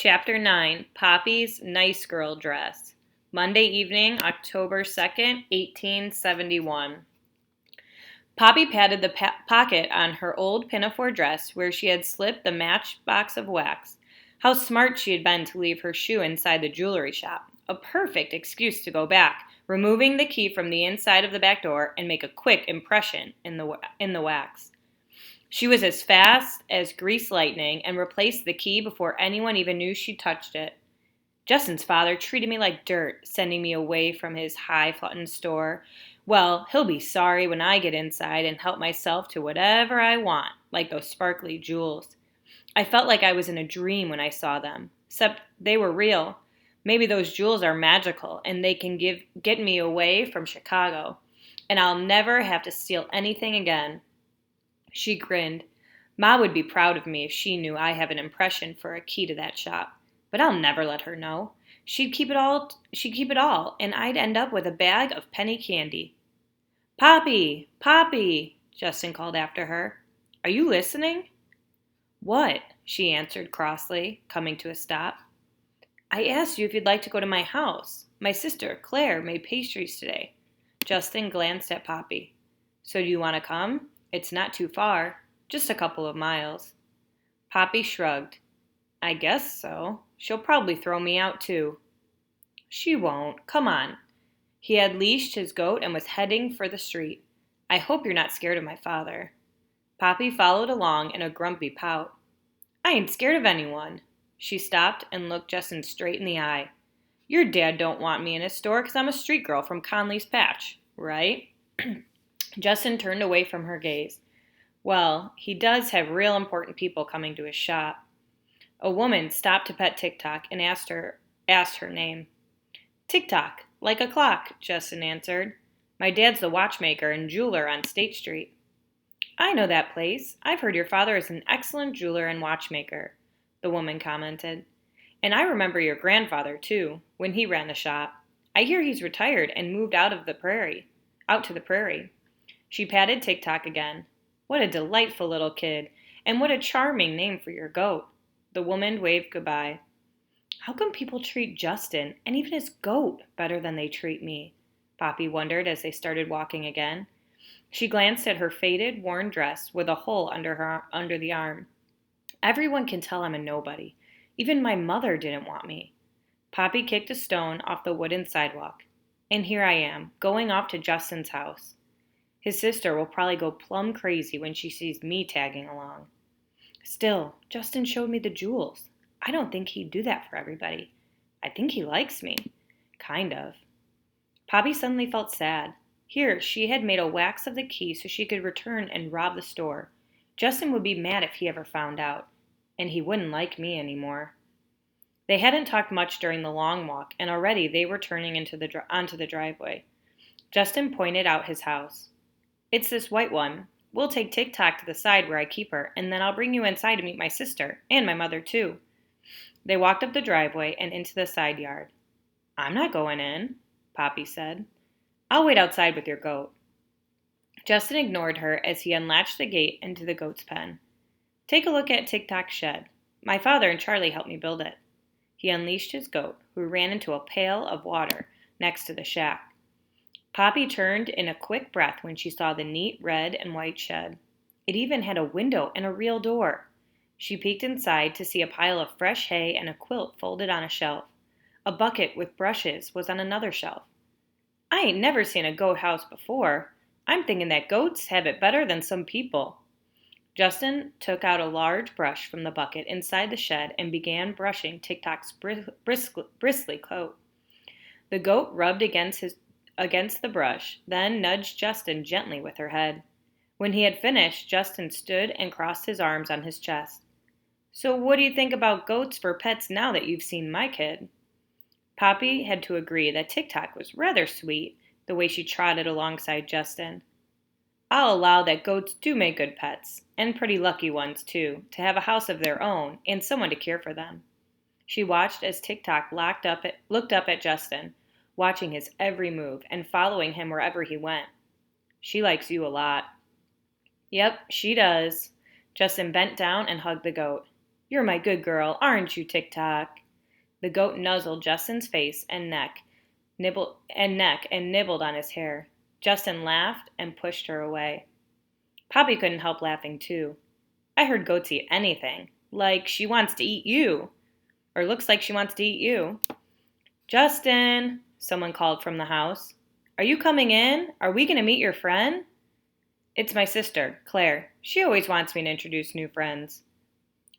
Chapter 9 Poppy's Nice Girl Dress. Monday evening, October 2nd, 1871. Poppy patted the pocket on her old pinafore dress where she had slipped the matchbox of wax. How smart she had been to leave her shoe inside the jewelry shop. A perfect excuse to go back, removing the key from the inside of the back door and make a quick impression in the wax. She was as fast as grease lightning and replaced the key before anyone even knew she touched it. Justin's father treated me like dirt, sending me away from his highfalutin store. Well, he'll be sorry when I get inside and help myself to whatever I want, like those sparkly jewels. I felt like I was in a dream when I saw them, except they were real. Maybe those jewels are magical and they can get me away from Chicago, and I'll never have to steal anything again. She grinned. Ma would be proud of me if she knew I have an impression for a key to that shop. But I'll never let her know. She'd keep it all, and I'd end up with a bag of penny candy. Poppy! Poppy! Justin called after her. Are you listening? What? She answered crossly, coming to a stop. I asked you if you'd like to go to my house. My sister, Claire, made pastries today. Justin glanced at Poppy. So do you want to come? It's not too far, just a couple of miles. Poppy shrugged. I guess so. She'll probably throw me out too. She won't. Come on. He had leashed his goat and was heading for the street. I hope you're not scared of my father. Poppy followed along in a grumpy pout. I ain't scared of anyone. She stopped and looked Justin straight in the eye. Your dad don't want me in his store 'cause I'm a street girl from Conley's Patch, right? Justin turned away from her gaze. Well, he does have real important people coming to his shop. A woman stopped to pet Tick-Tock and asked her name. Tick-Tock, like a clock, Justin answered. My dad's the watchmaker and jeweler on State Street. I know that place. I've heard your father is an excellent jeweler and watchmaker, the woman commented. And I remember your grandfather, too, when he ran the shop. I hear he's retired and moved out to the prairie. She patted Tick-Tock again. What a delightful little kid, and what a charming name for your goat. The woman waved goodbye. How come people treat Justin, and even his goat, better than they treat me? Poppy wondered as they started walking again. She glanced at her faded, worn dress with a hole under the arm. Everyone can tell I'm a nobody. Even my mother didn't want me. Poppy kicked a stone off the wooden sidewalk. And here I am, going off to Justin's house. His sister will probably go plumb crazy when she sees me tagging along. Still, Justin showed me the jewels. I don't think he'd do that for everybody. I think he likes me. Kind of. Poppy suddenly felt sad. Here, she had made a wax of the key so she could return and rob the store. Justin would be mad if he ever found out, and he wouldn't like me anymore. They hadn't talked much during the long walk, and already they were turning onto the driveway. Justin pointed out his house. It's this white one. We'll take Tick-Tock to the side where I keep her, and then I'll bring you inside to meet my sister, and my mother too. They walked up the driveway and into the side yard. I'm not going in, Poppy said. I'll wait outside with your goat. Justin ignored her as he unlatched the gate into the goat's pen. Take a look at Tick-Tock's shed. My father and Charlie helped me build it. He unleashed his goat, who ran into a pail of water next to the shack. Poppy turned in a quick breath when she saw the neat red and white shed. It even had a window and a real door. She peeked inside to see a pile of fresh hay and a quilt folded on a shelf. A bucket with brushes was on another shelf. I ain't never seen a goat house before. I'm thinking that goats have it better than some people. Justin took out a large brush from the bucket inside the shed and began brushing Tick-Tock's bristly coat. The goat rubbed against the brush, then nudged Justin gently with her head. When he had finished, Justin stood and crossed his arms on his chest. So what do you think about goats for pets now that you've seen my kid? Poppy had to agree that Tick-Tock was rather sweet, the way she trotted alongside Justin. I'll allow that goats do make good pets, and pretty lucky ones too, to have a house of their own and someone to care for them. She watched as Tick-Tock looked up at Justin, watching his every move and following him wherever he went. She likes you a lot. Yep, she does. Justin bent down and hugged the goat. You're my good girl, aren't you, Tick-Tock? The goat nuzzled Justin's face and nibbled on his hair. Justin laughed and pushed her away. Poppy couldn't help laughing too. I heard goats eat anything. Like she wants to eat you. Or looks like she wants to eat you. Justin, someone called from the house. Are you coming in? Are we going to meet your friend? It's my sister, Claire. She always wants me to introduce new friends.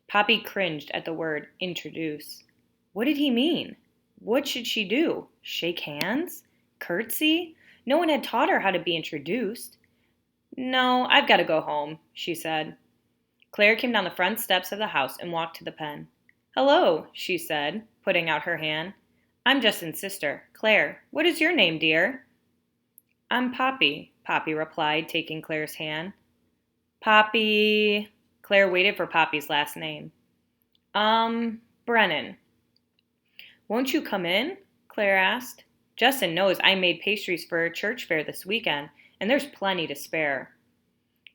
Poppy cringed at the word introduce. What did he mean? What should she do? Shake hands? Curtsy? No one had taught her how to be introduced. No, I've got to go home, she said. Claire came down the front steps of the house and walked to the pen. Hello, she said, putting out her hand. I'm Justin's sister, Claire. What is your name, dear? I'm Poppy, Poppy replied, taking Claire's hand. Poppy. Claire waited for Poppy's last name. Brennan. Won't you come in? Claire asked. Justin knows I made pastries for a church fair this weekend, and there's plenty to spare.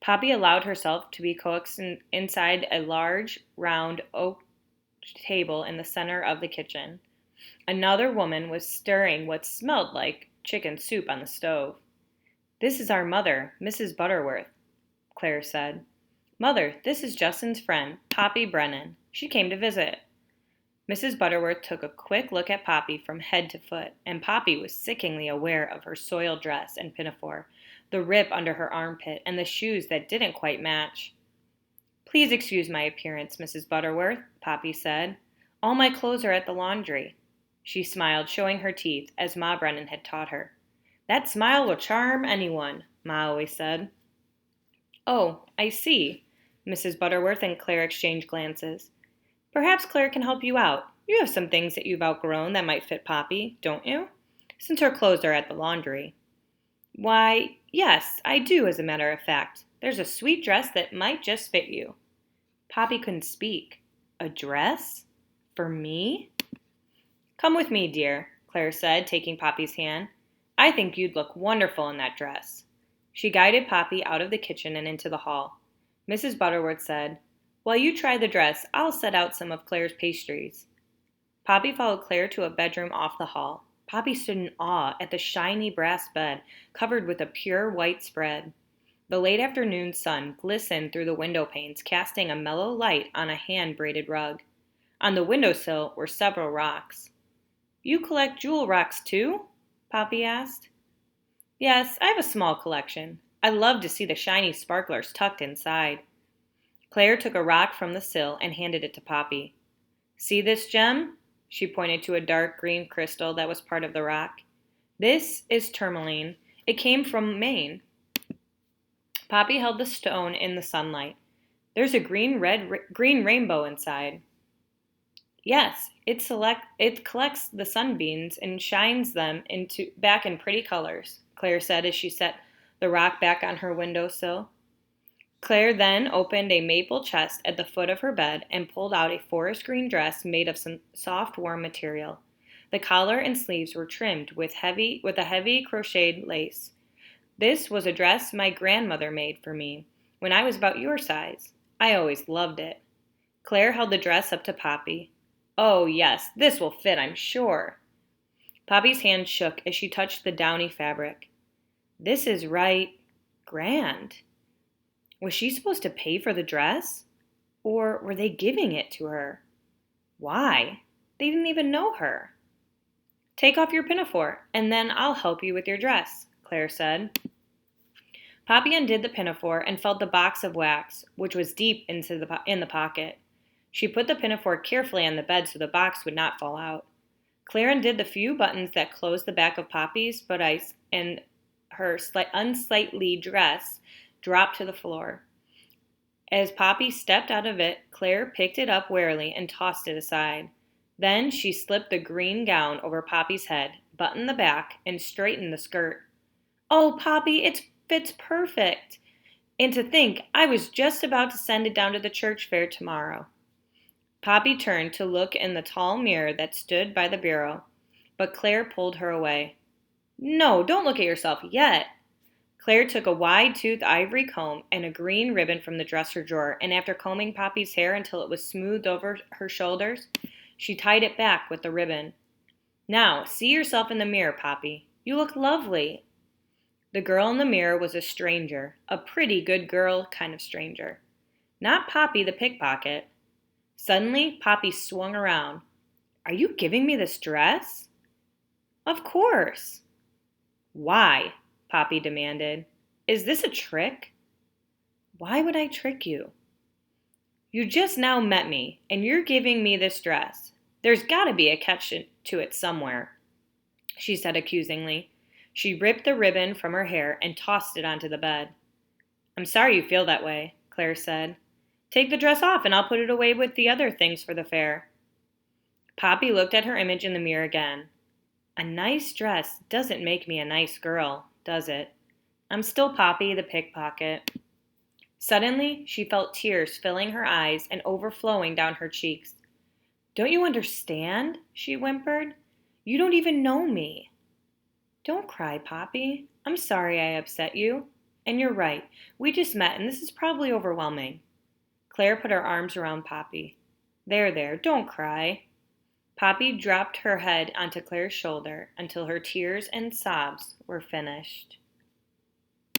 Poppy allowed herself to be coaxed inside a large, round oak table in the center of the kitchen. Another woman was stirring what smelled like chicken soup on the stove. This is our mother, Mrs. Butterworth, Claire said. Mother, this is Justin's friend, Poppy Brennan. She came to visit. Mrs. Butterworth took a quick look at Poppy from head to foot, and Poppy was sickeningly aware of her soiled dress and pinafore, the rip under her armpit, and the shoes that didn't quite match. Please excuse my appearance, Mrs. Butterworth, Poppy said. All my clothes are at the laundry. She smiled, showing her teeth, as Ma Brennan had taught her. That smile will charm anyone, Ma always said. Oh, I see. Mrs. Butterworth and Claire exchanged glances. Perhaps Claire can help you out. You have some things that you've outgrown that might fit Poppy, don't you? Since her clothes are at the laundry. Why, yes, I do, as a matter of fact. There's a sweet dress that might just fit you. Poppy couldn't speak. A dress? For me? Come with me, dear, Claire said, taking Poppy's hand. I think you'd look wonderful in that dress. She guided Poppy out of the kitchen and into the hall. Mrs. Butterworth said, While you try the dress, I'll set out some of Claire's pastries. Poppy followed Claire to a bedroom off the hall. Poppy stood in awe at the shiny brass bed covered with a pure white spread. The late afternoon sun glistened through the window panes, casting a mellow light on a hand-braided rug. On the windowsill were several rocks. You collect jewel rocks too? Poppy asked. Yes, I have a small collection. I love to see the shiny sparklers tucked inside. Claire took a rock from the sill and handed it to Poppy. See this gem? She pointed to a dark green crystal that was part of the rock. This is tourmaline. It came from Maine. Poppy held the stone in the sunlight. There's a green rainbow inside. Yes, it collects the sunbeams and shines them back in pretty colors, Claire said as she set the rock back on her windowsill. Claire then opened a maple chest at the foot of her bed and pulled out a forest green dress made of some soft, warm material. The collar and sleeves were trimmed with a heavy crocheted lace. This was a dress my grandmother made for me when I was about your size. I always loved it. Claire held the dress up to Poppy. Oh, yes, this will fit, I'm sure. Poppy's hand shook as she touched the downy fabric. This is grand. Was she supposed to pay for the dress? Or were they giving it to her? Why? They didn't even know her. Take off your pinafore, and then I'll help you with your dress, Claire said. Poppy undid the pinafore and felt the box of wax, which was deep in the pocket. She put the pinafore carefully on the bed so the box would not fall out. Claire undid the few buttons that closed the back of Poppy's bodice, and her unsightly dress dropped to the floor. As Poppy stepped out of it, Claire picked it up warily and tossed it aside. Then she slipped the green gown over Poppy's head, buttoned the back, and straightened the skirt. Oh, Poppy, it fits perfect. And to think, I was just about to send it down to the church fair tomorrow. Poppy turned to look in the tall mirror that stood by the bureau, but Claire pulled her away. No, don't look at yourself yet. Claire took a wide-toothed ivory comb and a green ribbon from the dresser drawer, and after combing Poppy's hair until it was smoothed over her shoulders, she tied it back with the ribbon. "Now, see yourself in the mirror, Poppy. You look lovely." The girl in the mirror was a stranger, a pretty good girl kind of stranger. Not Poppy the pickpocket. Suddenly, Poppy swung around. "Are you giving me this dress?" "Of course." "Why?" Poppy demanded. "Is this a trick?" "Why would I trick you?" "You just now met me, and you're giving me this dress. There's got to be a catch to it somewhere," she said accusingly. She ripped the ribbon from her hair and tossed it onto the bed. "I'm sorry you feel that way," Claire said. "Take the dress off and I'll put it away with the other things for the fair." Poppy looked at her image in the mirror again. "A nice dress doesn't make me a nice girl, does it? I'm still Poppy the pickpocket." Suddenly, she felt tears filling her eyes and overflowing down her cheeks. "Don't you understand?" she whimpered. "You don't even know me." "Don't cry, Poppy. I'm sorry I upset you. And you're right. We just met, and this is probably overwhelming." Claire put her arms around Poppy. There, don't cry." Poppy dropped her head onto Claire's shoulder until her tears and sobs were finished.